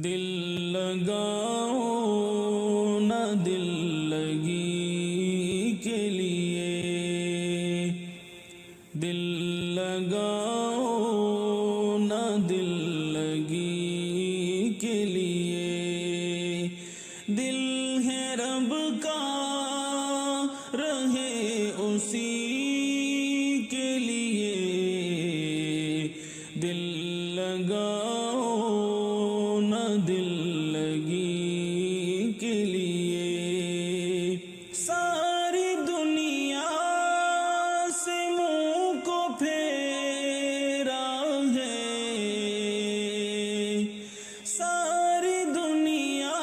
دل لگاؤ نہ دل لگی کے لیے، دل لگاؤ نہ دل لگی کے لیے، دل ہے رب کا رہے اسی کے لیے، دل لگاؤ نہ دل لگی کے لیے۔ ساری دنیا سے منہ کو پھیرا ہے، ساری دنیا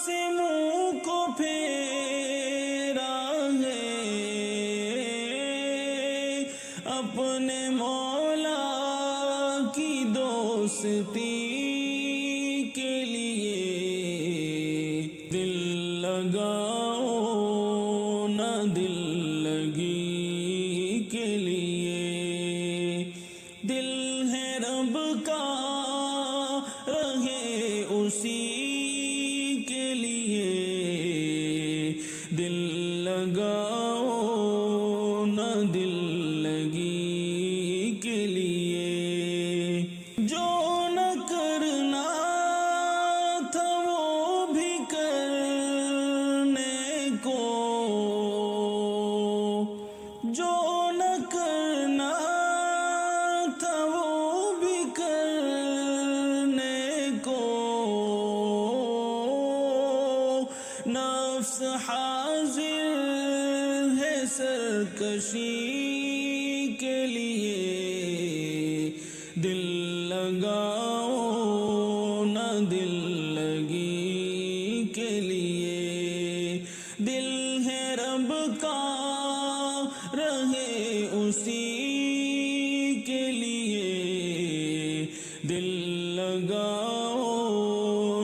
سے منہ کو پھیرا ہے، اپنے مولا کی دوستی کے لیے، دل لگاؤ نہ دل لگی کے لیے، دل ہے رب کا رہے اسی کے لیے، دل لگاؤ نہ دل لگی کے لیے۔ جو نہ کرنا تھا وہ بھی کرنے کو، جو نہ کرنا تھا وہ بھی کرنے کو، نفس حاضر ہے سرکشی کے لیے، دل لگاؤ نہ دل لگی کے لیے، دل ہے رب کا رہے اسی کے لیے، دل لگاؤ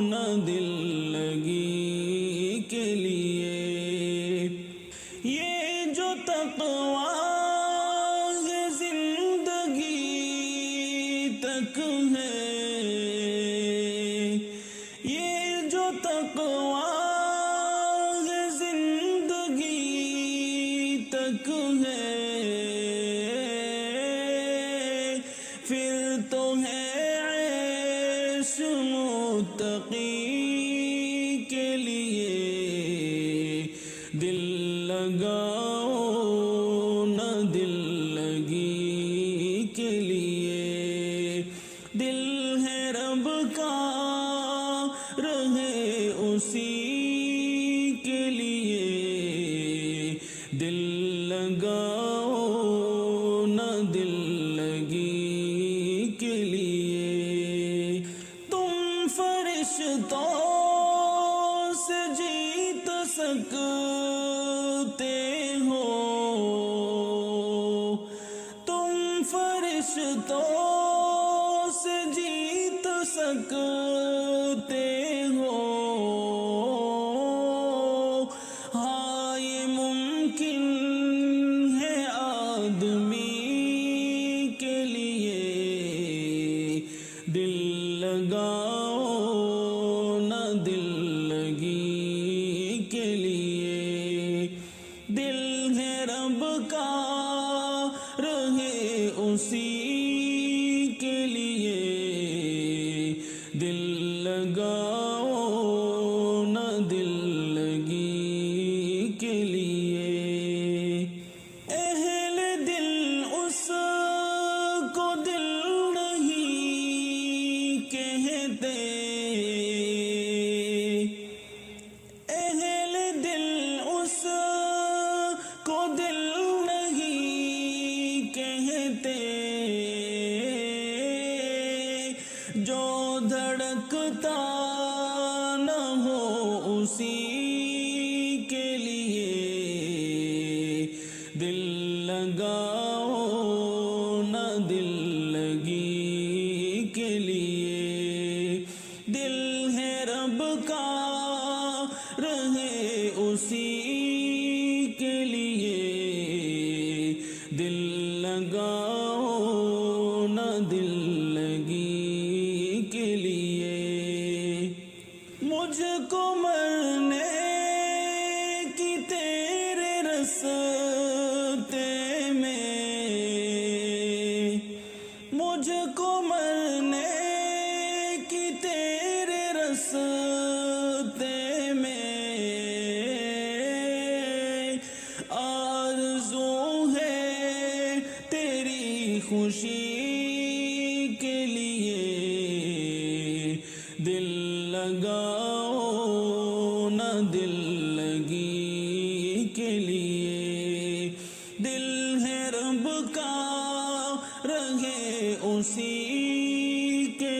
نہ دل لگی کے لیے۔ یہ جو تقویٰ ہے زندگی تک ہے، یہ جو تقویٰ ہے زندگی تک ہے، پھر تو ہے عیش متقی کے لیے، دل لگاؤ نہ دل لگی کے لیے، دل ہے رب کا رہے اسی کے لیے، دل لگاؤ نہ دل لگی کے لیے۔ تم فرشتوں سے جیت سکتے ہو، تم فرشتوں سے جیت سکتے ہو، ہاں یہ ممکن ہے آدمی کے لیے، دل لگاؤ نہ دل لگی کے لیے، دل ہے رب کا رہے اسی کے لیے، دل لگاؤ نہ دل لگی کے لیے۔ اہل دل اس کو دل نہیں کہتے، اہل دل اس کو دل نہیں کہتے، جو دھڑکتا نہ ہو اسی کے لیے، دل لگاؤ نہ دل لگی کے لیے، دل ہے رب کا رہے اسی کے لیے، دل لگاؤ نہ دل لگی کے لیے۔ مجھ کو مرنے کی تیرے راستے میں، مجھ کو مرنے کی تیرے راستے میں آرزو ہے تیری خوشی کے لیے، دل لگاؤ نہ دل لگی کے لیے، دل ہے رب کا رہے اسی کے